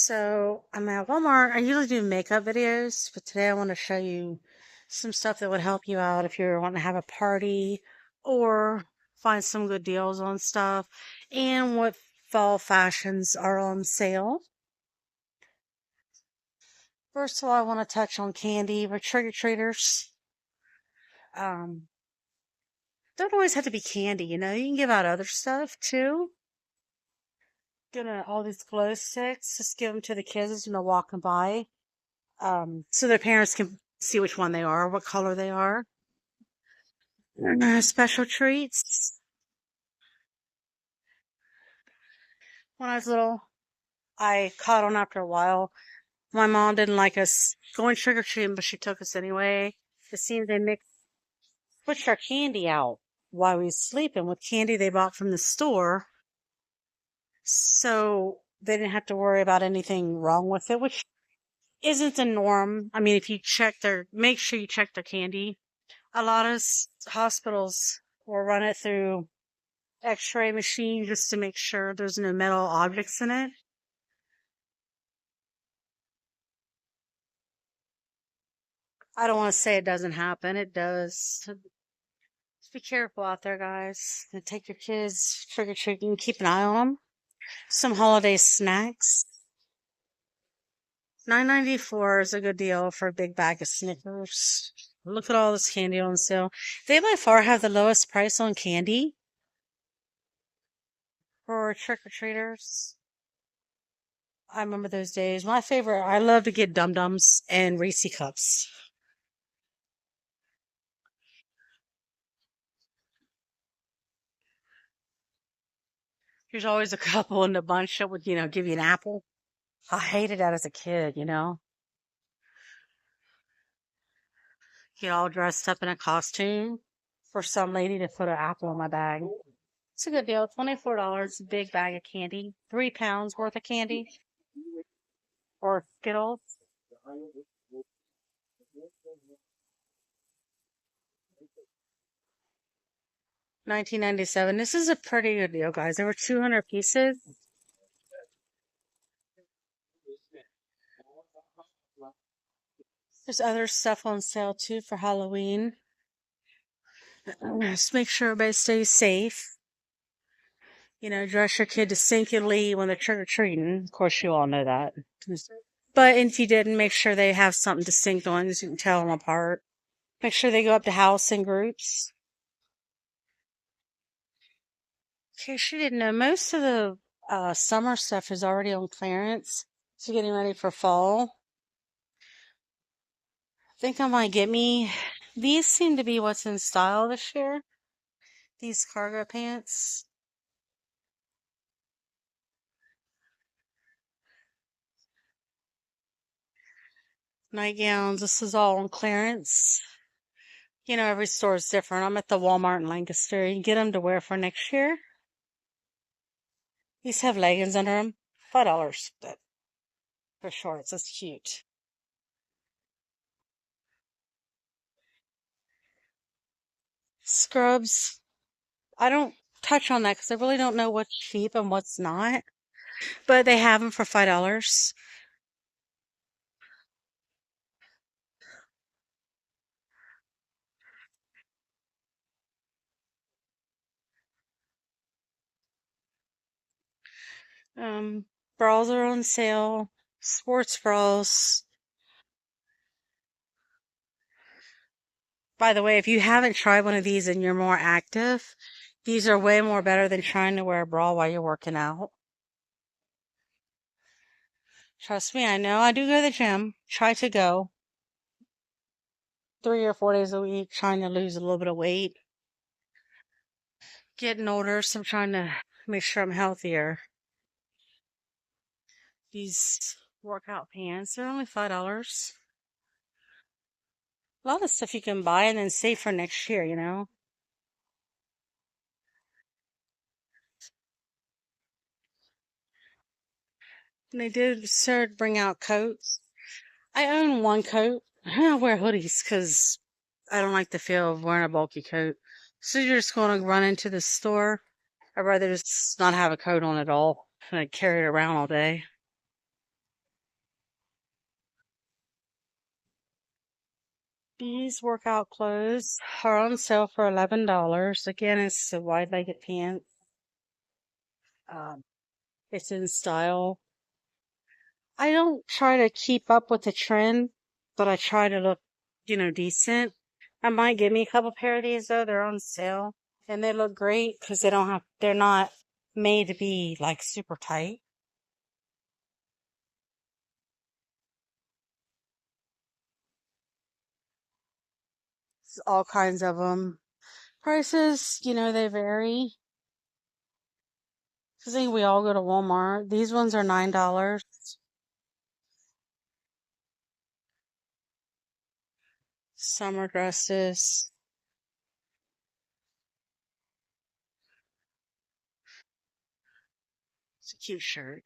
So I'm at Walmart. I usually do makeup videos, but today I want to show you some stuff that would help you out if you're wanting to have a party or find some good deals on stuff and what fall fashions are on sale. First of all, I want to touch on candy. For trick-or-treaters, um, don't always have to be candy, you know. You can give out other stuff too. Gonna all these glow sticks, just give them to the kids as they're walking by. So their parents can see which one they are, what color they are. Special treats. When I was little, I caught on after a while. My mom didn't like us going trick or treating, but she took us anyway. It seemed they switched our candy out while we was sleeping with candy they bought from the store. So they didn't have to worry about anything wrong with it, which isn't the norm. I mean, if you make sure you check their candy. A lot of hospitals will run it through X-ray machine just to make sure there's no metal objects in it. I don't want to say it doesn't happen. It does. Just be careful out there, guys. And take your kids trick-or-treating. Keep an eye on them. Some holiday snacks. $9.94 is a good deal for a big bag of Snickers. Look at all this candy on sale. They by far have the lowest price on candy for trick-or-treaters. I remember those days. My favorite, I love to get Dum Dums and Reese cups. There's always a couple in the bunch that would, give you an apple. I hated that as a kid. Get all dressed up in a costume for some lady to put an apple in my bag. It's a good deal. $24, a big bag of candy. 3 pounds worth of candy. Or Skittles. 1997. This is a pretty good deal, guys. There were 200 pieces. There's other stuff on sale too for Halloween. Just make sure everybody stays safe. Dress your kid distinctly when they're trick-or-treating. Of course, you all know that. But if you didn't, make sure they have something distinct on so you can tell them apart. Make sure they go up to house in groups. In case you didn't know, most of the summer stuff is already on clearance. So getting ready for fall. I think I might get me. These seem to be what's in style this year. These cargo pants. Nightgowns. This is all on clearance. Every store is different. I'm at the Walmart in Lancaster. You can get them to wear for next year. These have leggings under them. $5 for shorts. That's cute. Scrubs. I don't touch on that because I really don't know what's cheap and what's not. But they have them for $5. Bras are on sale. Sports bras. By the way, if you haven't tried one of these and you're more active, these are way more better than trying to wear a bra while you're working out. Trust me, I know. I do go to the gym. Try to go 3 or 4 days a week, trying to lose a little bit of weight. Getting older, so I'm trying to make sure I'm healthier. These workout pants, they're only $5. A lot of stuff you can buy and then save for next year. And they did start bring out coats. I own one coat. I wear hoodies because I don't like the feel of wearing a bulky coat. So you're just going to run into the store. I'd rather just not have a coat on at all and carry it around all day. These workout clothes are on sale for $11. Again, it's a wide-legged pant. Um, it's in style. I don't try to keep up with the trend, but I try to look, decent. I might get me a couple pair of these though. They're on sale and they look great because they're not made to be like super tight. It's all kinds of them. Prices, they vary. 'Cause I think we all go to Walmart. These ones are $9. Summer dresses. It's a cute shirt.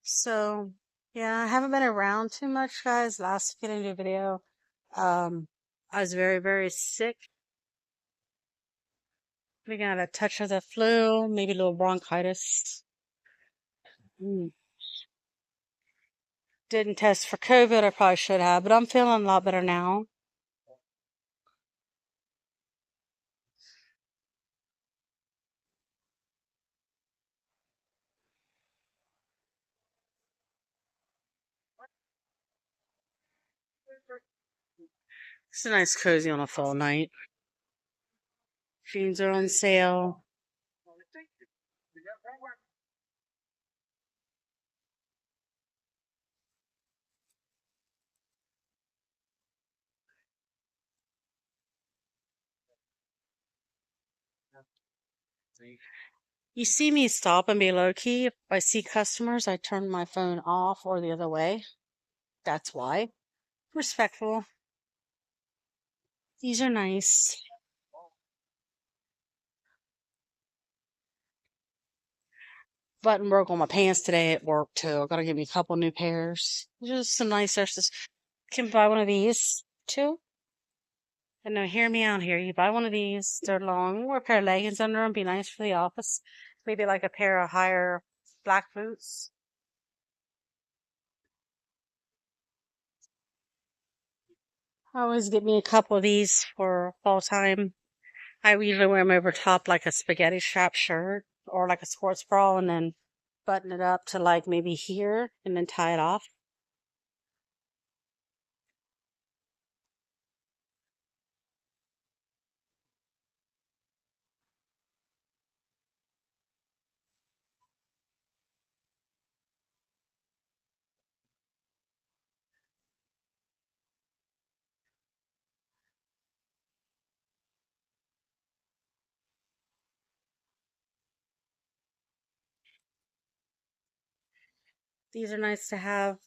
So, yeah, I haven't been around too much, guys. Last week I didn't do a video. Um, I was very, very sick. We got a touch of the flu, maybe a little bronchitis. Mm. Didn't test for COVID. I probably should have, but I'm feeling a lot better now. It's a nice cozy on a fall night. Jeans are on sale. You see me stop and be low key. If I see customers, I turn my phone off or the other way. That's why. Respectful. These are nice. Button broke on my pants today at work too. I gotta give me a couple new pairs. Just some nice dresses. Can buy one of these too. And now hear me out here. You buy one of these, they're long, wear a pair of leggings under them, be nice for the office. Maybe like a pair of higher black boots. I always get me a couple of these for fall time. I usually wear them over top like a spaghetti strap shirt or like a sports bra and then button it up to like maybe here and then tie it off. These are nice to have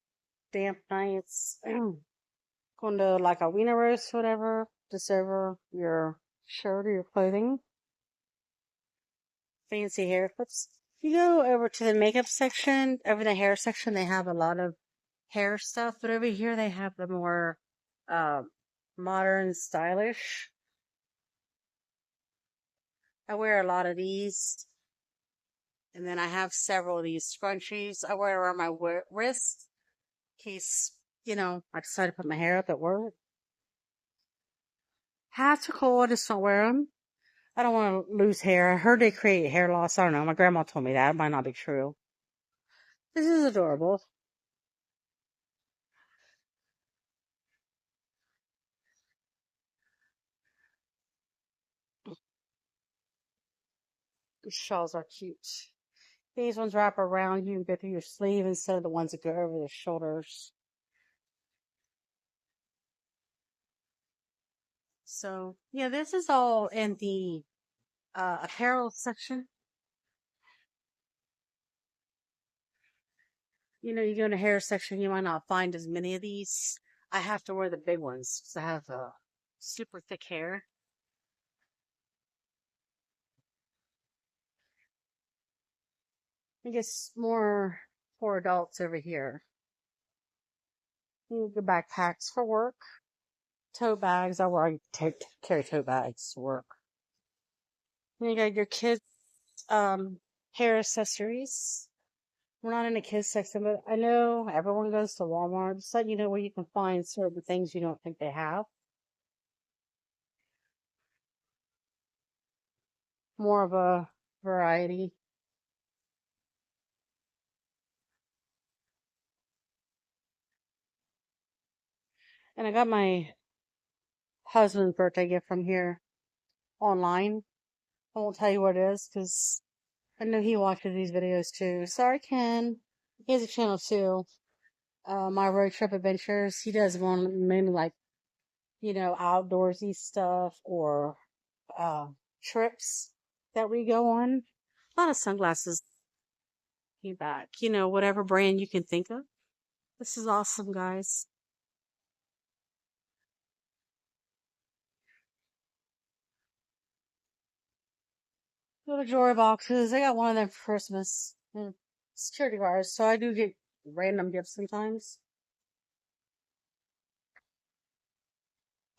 damp nights. Going to like a wiener roast, whatever, just over your shirt or your clothing. Fancy hair clips. You go over to the makeup section, over the hair section, they have a lot of hair stuff, but over here they have the more uh, modern, stylish. I wear a lot of these, and then I have several of these scrunchies. I wear around my wrist in case, I decide to put my hair up at work. Hats are cool, I just don't wear them. I don't want to lose hair. I heard they create hair loss. I don't know. My grandma told me that. It might not be true. This is adorable. The shawls are cute. These ones wrap around you and go through your sleeve instead of the ones that go over the shoulders. So, yeah, this is all in the apparel section. You go in the hair section, you might not find as many of these. I have to wear the big ones because I have super thick hair. I guess more for adults over here. You get backpacks for work. Tote bags. I carry tote bags to work. And you got your kids' hair accessories. We're not in a kids section, but I know everyone goes to Walmart. Just let you know where you can find certain things you don't think they have. More of a variety. And I got my husband's birthday gift from here online. I won't tell you what it is because I know he watches these videos too. Sorry, Ken. He has a channel too. My road trip adventures. He does one mainly like, outdoorsy stuff or uh trips that we go on. A lot of sunglasses back. Whatever brand you can think of. This is awesome, guys. Little jewelry boxes. I got one of them for Christmas. Security guards, so I do get random gifts sometimes.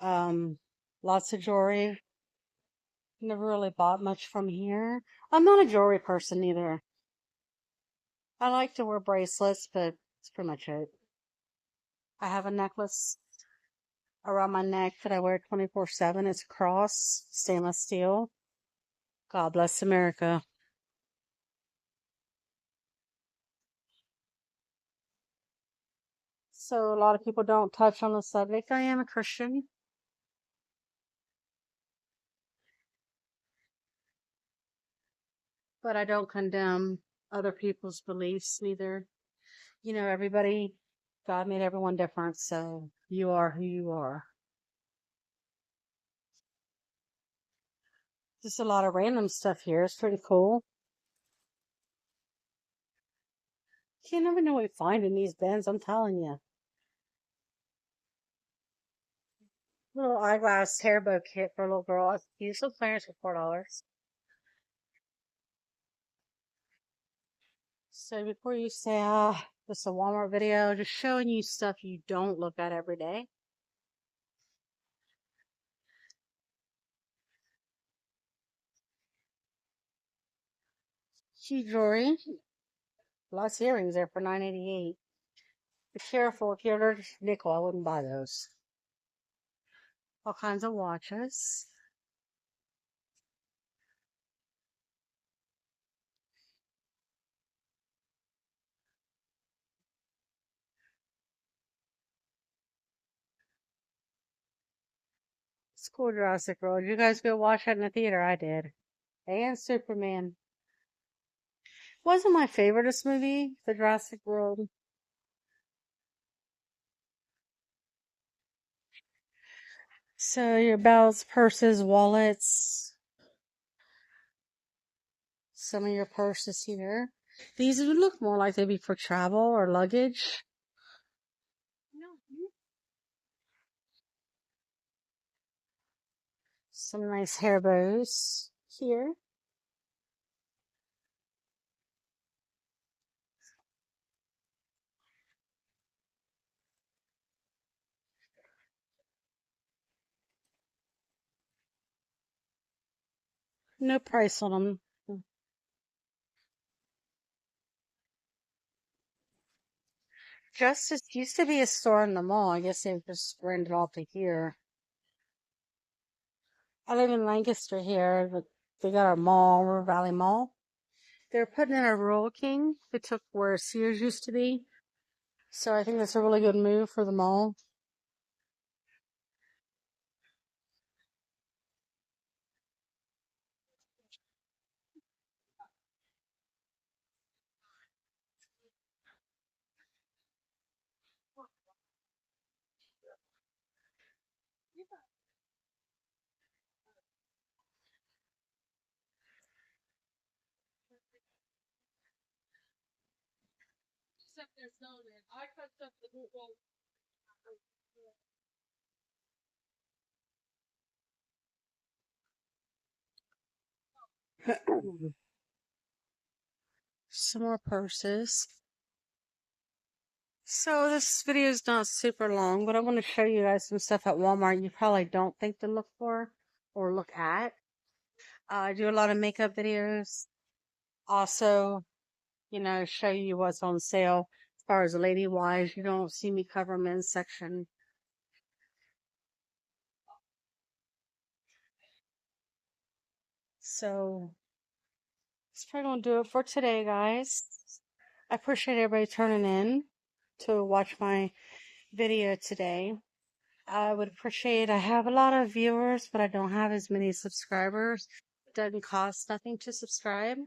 Um, Lots of jewelry. Never really bought much from here. I'm not a jewelry person either. I like to wear bracelets, but that's pretty much it. I have a necklace around my neck that I wear 24/7. It's a cross, stainless steel. God bless America. So a lot of people don't touch on the subject. I am a Christian, but I don't condemn other people's beliefs neither. Everybody, God made everyone different, so you are who you are. Just a lot of random stuff here. It's pretty cool. You never know what you find in these bins, I'm telling you. Little eyeglass hair bow kit for a little girl. Use some Clarence for $4. So before you say, this is a Walmart video, just showing you stuff you don't look at every day. Key jewelry. Lots of earrings there for $9.88. Be careful if you're allergic to nickel, I wouldn't buy those. All kinds of watches. It's cool, Jurassic World. You guys go watch it in the theater? I did. And Superman. Wasn't my favoriteest movie, the Jurassic World. So your belts, purses, wallets, some of your purses here. These would look more like they'd be for travel or luggage. Some nice hair bows here. No price on them. Justice used to be a store in the mall. I guess they've just rented off to here. I live in Lancaster here. But they got our mall, River Valley Mall. They're putting in a Rural King. They took where Sears used to be. So I think that's a really good move for the mall. Some more purses. So this video is not super long, but I want to show you guys some stuff at Walmart you probably don't think to look for or look at. I do a lot of makeup videos. Also, show you what's on sale as far as lady wise. You don't see me cover men's section. So that's probably gonna do it for today, guys. I appreciate everybody turning in to watch my video today. I would appreciate, I have a lot of viewers, but I don't have as many subscribers. It doesn't cost nothing to subscribe.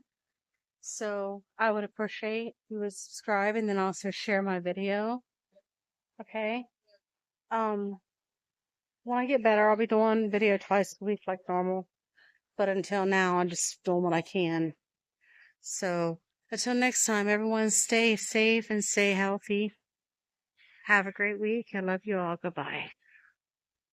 So I would appreciate you would subscribe and then also share my video. Okay. Um, when I get better, I'll be doing video twice a week like normal. But until now, I'm just doing what I can. So until next time, everyone stay safe and stay healthy. Have a great week. I love you all. Goodbye.